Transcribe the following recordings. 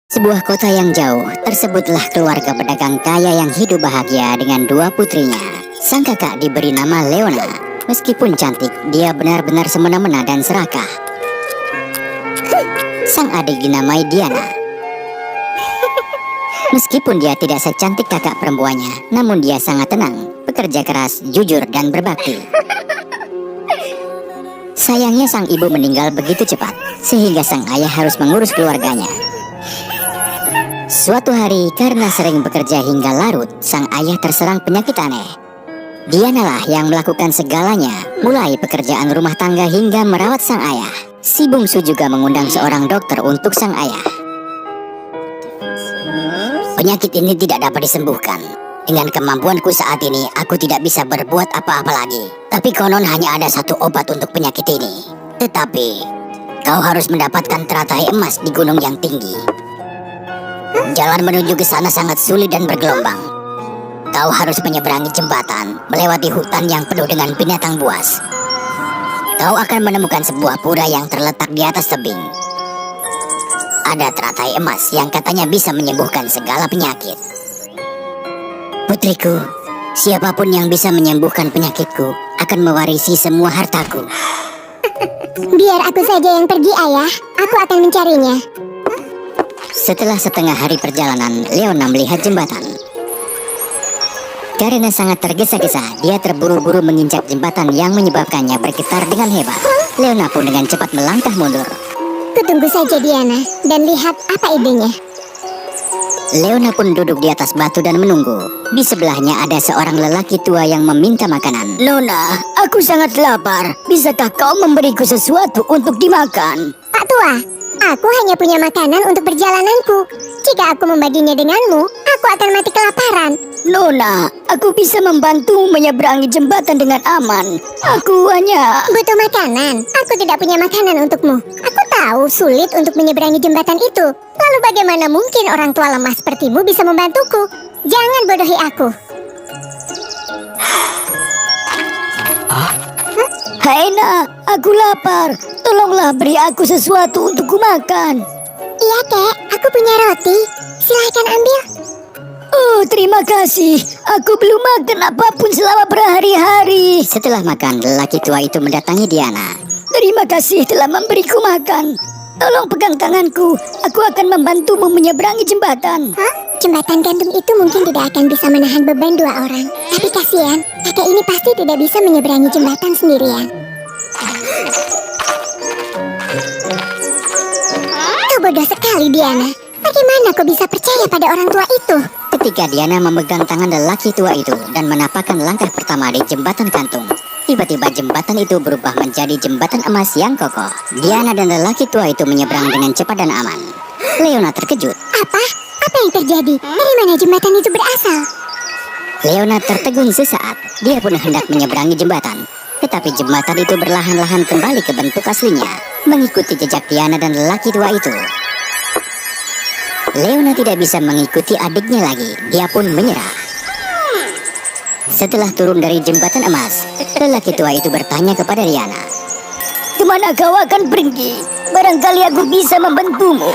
Sebuah kota yang jauh, tersebutlah keluarga pedagang kaya yang hidup bahagia dengan dua putrinya. Sang kakak diberi nama Leona. Meskipun cantik, dia benar-benar semena-mena dan serakah. Sang adik dinamai Diana. Meskipun dia tidak secantik kakak perempuannya, namun dia sangat tenang, bekerja keras, jujur, dan berbakti. Sayangnya sang ibu meninggal begitu cepat, sehingga sang ayah harus mengurus keluarganya. Suatu hari, karena sering bekerja hingga larut, sang ayah terserang penyakit aneh. Dianalah yang melakukan segalanya, mulai pekerjaan rumah tangga hingga merawat sang ayah. Si bungsu juga mengundang seorang dokter untuk sang ayah. Penyakit ini tidak dapat disembuhkan. Dengan kemampuanku saat ini, aku tidak bisa berbuat apa-apa lagi. Tapi konon hanya ada satu obat untuk penyakit ini. Tetapi, kau harus mendapatkan teratai emas di gunung yang tinggi. Jalan menuju ke sana sangat sulit dan bergelombang. Kau harus menyeberangi jembatan, melewati hutan yang penuh dengan binatang buas. Kau akan menemukan sebuah pura yang terletak di atas tebing. Ada teratai emas yang katanya bisa menyembuhkan segala penyakit. Putriku, siapapun yang bisa menyembuhkan penyakitku akan mewarisi semua hartaku. Biar aku saja yang pergi, ayah. Aku akan mencarinya. Setelah setengah hari perjalanan, Leona melihat jembatan. Karena sangat tergesa-gesa, dia terburu-buru menginjak jembatan yang menyebabkannya bergetar dengan hebat. Leona pun dengan cepat melangkah mundur. Kutunggu saja Diana, dan lihat apa idenya. Leona pun duduk di atas batu dan menunggu. Di sebelahnya ada seorang lelaki tua yang meminta makanan. Nona, aku sangat lapar. Bisakah kau memberiku sesuatu untuk dimakan? Pak tua, aku hanya punya makanan untuk perjalananku. Jika aku membaginya denganmu, aku akan mati kelaparan. Nona, aku bisa membantu menyeberangi jembatan dengan aman. Aku hanya butuh makanan. Aku tidak punya makanan untukmu. Aku tahu sulit untuk menyeberangi jembatan itu. Lalu bagaimana mungkin orang tua lemah sepertimu bisa membantuku? Jangan bodohi aku. Hai nak, aku lapar. Tolonglah beri aku sesuatu untuk kumakan. Iya kek, aku punya roti. Silahkan ambil. Oh, terima kasih. Aku belum makan apapun selama berhari-hari. Setelah makan, lelaki tua itu mendatangi Diana. Terima kasih telah memberiku makan. Tolong pegang tanganku. Aku akan membantumu menyeberangi jembatan. Hah? Jembatan gantung itu mungkin tidak akan bisa menahan beban dua orang. Tapi kasihan, kakek ini pasti tidak bisa menyeberangi jembatan sendirian. Kau bodoh sekali, Diana. Bagaimana kau bisa percaya pada orang tua itu? Ketika Diana memegang tangan lelaki tua itu dan menapakkan langkah pertama di jembatan gantung, tiba-tiba jembatan itu berubah menjadi jembatan emas yang kokoh. Diana dan lelaki tua itu menyeberang dengan cepat dan aman. Leona terkejut. Apa? Apa yang terjadi? Dari mana jembatan itu berasal? Leona tertegun sesaat. Dia pun hendak menyeberangi jembatan. Tetapi jembatan itu berlahan-lahan kembali ke bentuk aslinya, mengikuti jejak Diana dan lelaki tua itu. Leona tidak bisa mengikuti adiknya lagi. Dia pun menyerah. Setelah turun dari jembatan emas, lelaki tua itu bertanya kepada Diana, "Kemana kau akan pergi? Barangkali aku bisa membantumu."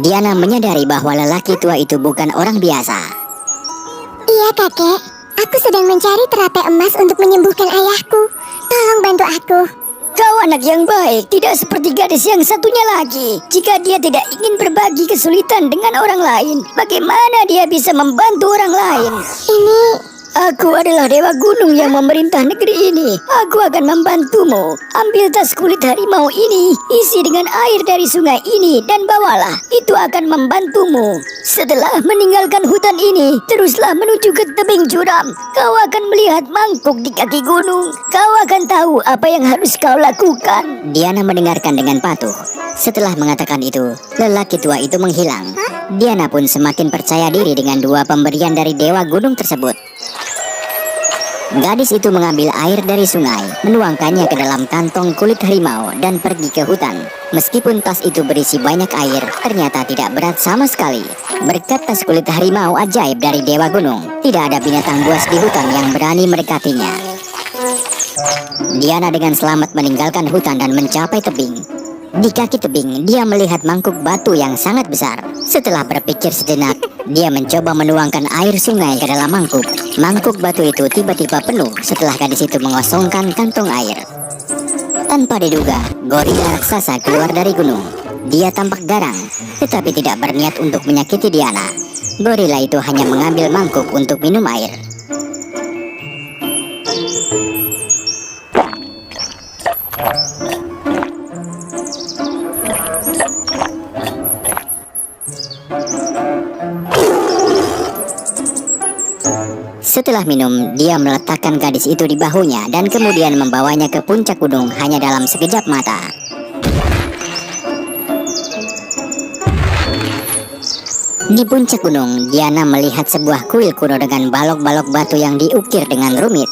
Diana menyadari bahwa lelaki tua itu bukan orang biasa. Iya kakek, aku sedang mencari teratai emas untuk menyembuhkan ayahku. Tolong bantu aku. Kau anak yang baik, tidak seperti gadis yang satunya lagi. Jika dia tidak ingin berbagi kesulitan dengan orang lain, bagaimana dia bisa membantu orang lain? Aku adalah dewa gunung yang memerintah negeri ini. Aku akan membantumu. Ambil tas kulit harimau ini, isi dengan air dari sungai ini, dan bawalah. Itu akan membantumu. Setelah meninggalkan hutan ini, teruslah menuju ke tebing curam. Kau akan melihat mangkuk di kaki gunung. Kau akan tahu apa yang harus kau lakukan. Diana mendengarkan dengan patuh. Setelah mengatakan itu, lelaki tua itu menghilang. Diana pun semakin percaya diri dengan dua pemberian dari dewa gunung tersebut. Gadis itu mengambil air dari sungai, menuangkannya ke dalam kantong kulit harimau dan pergi ke hutan. Meskipun tas itu berisi banyak air, ternyata tidak berat sama sekali. Berkat tas kulit harimau ajaib dari dewa gunung, tidak ada binatang buas di hutan yang berani mendekatinya. Diana dengan selamat meninggalkan hutan dan mencapai tebing. Di kaki tebing, dia melihat mangkuk batu yang sangat besar. Setelah berpikir sejenak, dia mencoba menuangkan air sungai ke dalam mangkuk. Mangkuk batu itu tiba-tiba penuh setelah gadis itu mengosongkan kantong air. Tanpa diduga, gorila raksasa keluar dari gunung. Dia tampak garang, tetapi tidak berniat untuk menyakiti Diana. Gorila itu hanya mengambil mangkuk untuk minum air. Setelah minum, dia meletakkan gadis itu di bahunya dan kemudian membawanya ke puncak gunung hanya dalam sekejap mata. Di puncak gunung, Diana melihat sebuah kuil kuno dengan balok-balok batu yang diukir dengan rumit.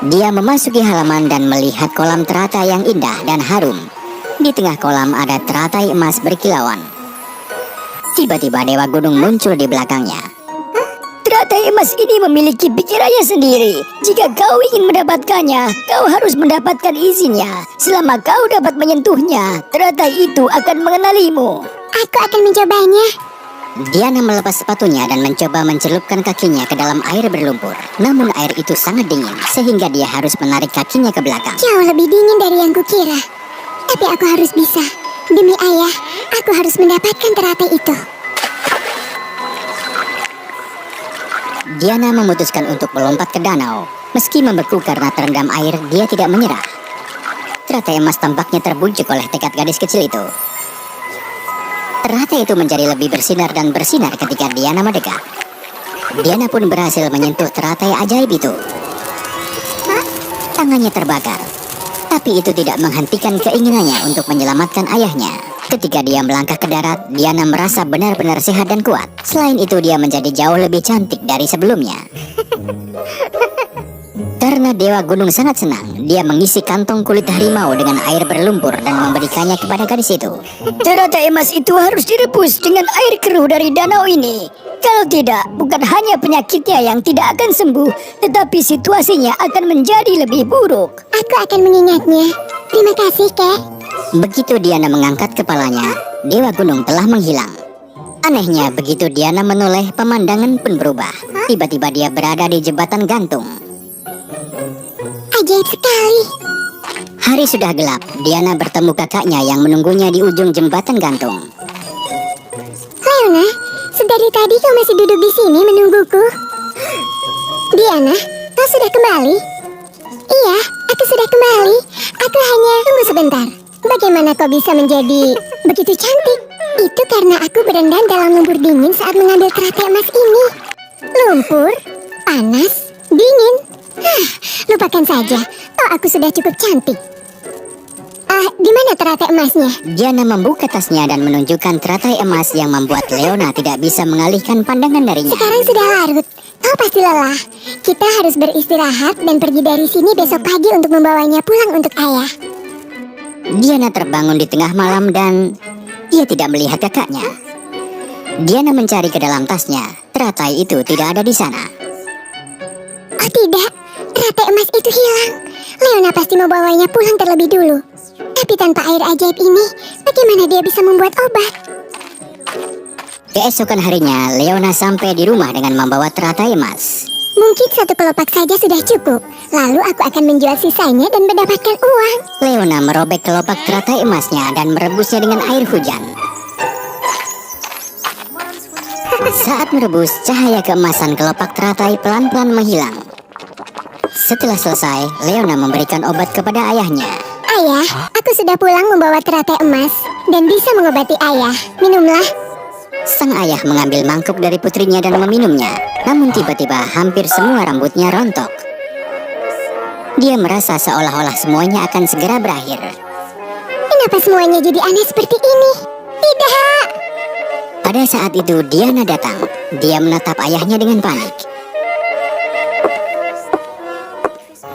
Dia memasuki halaman dan melihat kolam teratai yang indah dan harum. Di tengah kolam ada teratai emas berkilauan. Tiba-tiba Dewa Gunung muncul di belakangnya. Teratai emas ini memiliki pikirannya sendiri. Jika kau ingin mendapatkannya, kau harus mendapatkan izinnya. Selama kau dapat menyentuhnya, teratai itu akan mengenalimu. Aku akan mencobanya. Diana melepas sepatunya dan mencoba mencelupkan kakinya ke dalam air berlumpur. Namun air itu sangat dingin, sehingga dia harus menarik kakinya ke belakang. Jauh lebih dingin dari yang kukira. Tapi aku harus bisa. Demi ayah, aku harus mendapatkan teratai itu. Diana memutuskan untuk melompat ke danau. Meski membeku karena terendam air, dia tidak menyerah. Teratai emas tampaknya terbujuk oleh tekad gadis kecil itu. Teratai itu menjadi lebih bersinar dan bersinar ketika Diana mendekat. Diana pun berhasil menyentuh teratai ajaib itu. Tangannya terbakar, tapi itu tidak menghentikan keinginannya untuk menyelamatkan ayahnya. Ketika dia melangkah ke darat, Diana merasa benar-benar sehat dan kuat. Selain itu, dia menjadi jauh lebih cantik dari sebelumnya. Karena Dewa Gunung sangat senang, dia mengisi kantong kulit harimau dengan air berlumpur dan memberikannya kepada gadis itu. Teratai emas itu harus direbus dengan air keruh dari danau ini. Kalau tidak, bukan hanya penyakitnya yang tidak akan sembuh, tetapi situasinya akan menjadi lebih buruk. Aku akan mengingatnya. Terima kasih, Kek. Begitu Diana mengangkat kepalanya, Dewa Gunung telah menghilang. Anehnya, begitu Diana menoleh, pemandangan pun berubah. Tiba-tiba dia berada di jembatan gantung. Ajaib sekali. Hari sudah gelap. Diana bertemu kakaknya yang menunggunya di ujung jembatan gantung. Leona, sedari tadi kau masih duduk di sini menungguku. Diana, kau sudah kembali? Iya, aku sudah kembali. Aku hanya tunggu sebentar. Bagaimana kau bisa menjadi begitu cantik? Itu karena aku berendam dalam lumpur dingin saat mengambil teratai emas ini. Lumpur, panas, dingin. Lupakan saja. Oh, aku sudah cukup cantik. Di mana teratai emasnya? Diana membuka tasnya dan menunjukkan teratai emas yang membuat Leona tidak bisa mengalihkan pandangan darinya. Sekarang sudah larut. Kau pasti lelah. Kita harus beristirahat dan pergi dari sini besok pagi untuk membawanya pulang untuk ayah. Diana terbangun di tengah malam dan dia tidak melihat kakaknya. Diana mencari ke dalam tasnya. Teratai itu tidak ada di sana. Oh tidak, teratai emas itu hilang. Leona pasti membawanya pulang terlebih dulu. Tapi tanpa air ajaib ini, bagaimana dia bisa membuat obat? Keesokan harinya, Leona sampai di rumah dengan membawa teratai emas. Mungkin satu kelopak saja sudah cukup. Lalu aku akan menjual sisanya dan mendapatkan uang. Leona merobek kelopak teratai emasnya dan merebusnya dengan air hujan. Saat merebus, cahaya keemasan kelopak teratai pelan-pelan menghilang. Setelah selesai, Leona memberikan obat kepada ayahnya. Ayah, aku sudah pulang membawa teratai emas dan bisa mengobati ayah. Minumlah. Sang ayah mengambil mangkuk dari putrinya dan meminumnya. Namun tiba-tiba hampir semua rambutnya rontok. Dia merasa seolah-olah semuanya akan segera berakhir. Kenapa semuanya jadi aneh seperti ini? Tidak! Pada saat itu Diana datang. Dia menatap ayahnya dengan panik.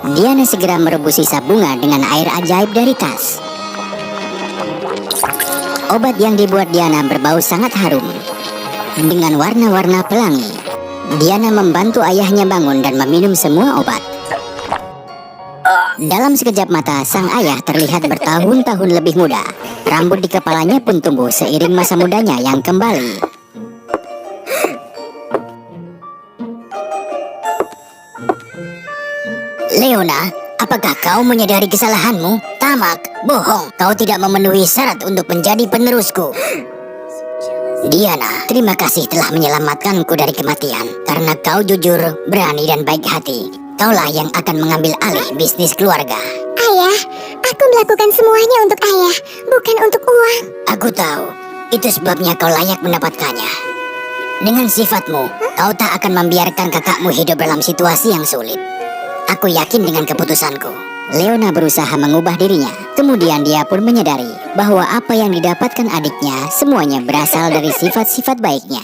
Diana segera merebus sisa bunga dengan air ajaib dari tas. Obat yang dibuat Diana berbau sangat harum dengan warna-warna pelangi. Diana membantu ayahnya bangun dan meminum semua obat. Dalam sekejap mata, sang ayah terlihat bertahun-tahun lebih muda. Rambut di kepalanya pun tumbuh seiring masa mudanya yang kembali. Leona, apakah kau menyadari kesalahanmu? Tamak, bohong. Kau tidak memenuhi syarat untuk menjadi penerusku. Diana, terima kasih telah menyelamatkanku dari kematian. Karena kau jujur, berani, dan baik hati. Kaulah yang akan mengambil alih bisnis keluarga. Ayah, aku melakukan semuanya untuk ayah, bukan untuk uang. Aku tahu, itu sebabnya kau layak mendapatkannya. Dengan sifatmu, kau tak akan membiarkan kakakmu hidup dalam situasi yang sulit. Aku yakin dengan keputusanku. Leona berusaha mengubah dirinya. Kemudian dia pun menyadari bahwa apa yang didapatkan adiknya semuanya berasal dari sifat-sifat baiknya.